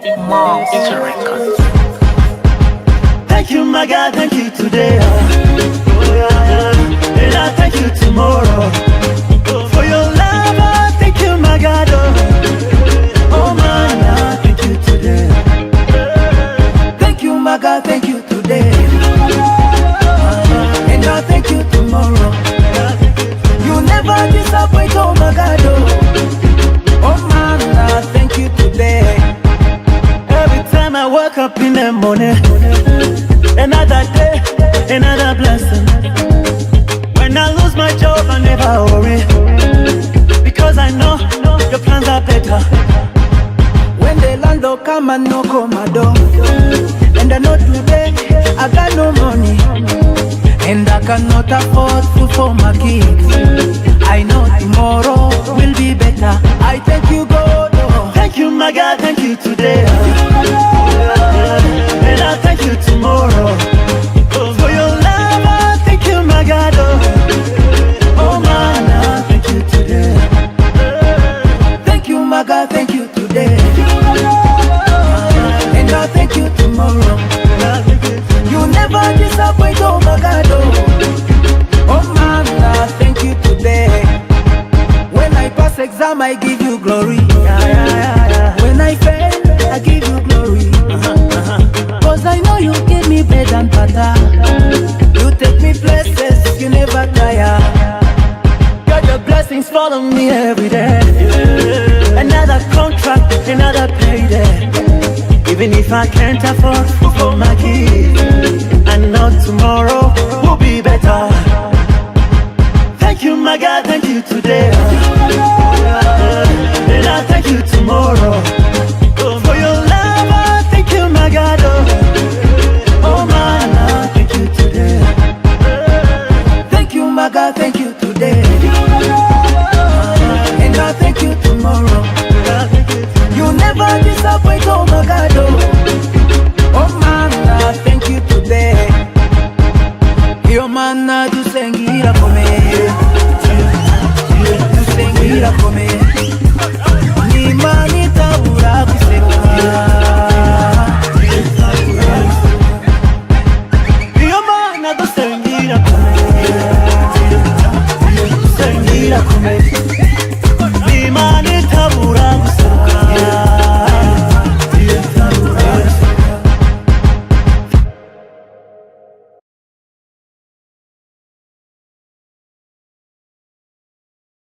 Monster Records. Thank you, my God, thank you today. Oh, yeah. And I thank you tomorrow. For your love, I thank you, my God. Oh, man, I thank you today. Thank you, my God, thank you today. And I thank you tomorrow. You never disappoint, oh, my God. Oh, man, I thank you today. Every time I wake up in the morning, another day, another blessing. When I lose my job, I never worry, because I know your plans are better. When the landlord come and knock on my door, and I know today I got no money, and I cannot afford food for my kids. I know tomorrow will be better. I thank you, God. Thank you, my God, thank you today. And I thank you tomorrow. For your love, I thank you, my God. Oh, man, I thank you today. Thank you, my God, thank you today. And I thank you tomorrow. You never disappoint, oh, my God. Oh, man, I thank you today. When I pass exam, I give you glory. When I fail, I give you glory. Cause I know you give me bread and butter. You take me places, you never tire. God, your blessings follow me every day. Another contract, another payday. Even if I can't afford food for my kids, I know tomorrow will be better. Thank you, my God, thank you today. And I thank you tomorrow. For your love, I thank you, my God. Oh, man, I thank you today. Thank you, my God, thank you today. And I thank you tomorrow. You never disappoint, oh, my God. Oh, man, I thank you today. Yo, man, do sengira for me. Do sengira for me.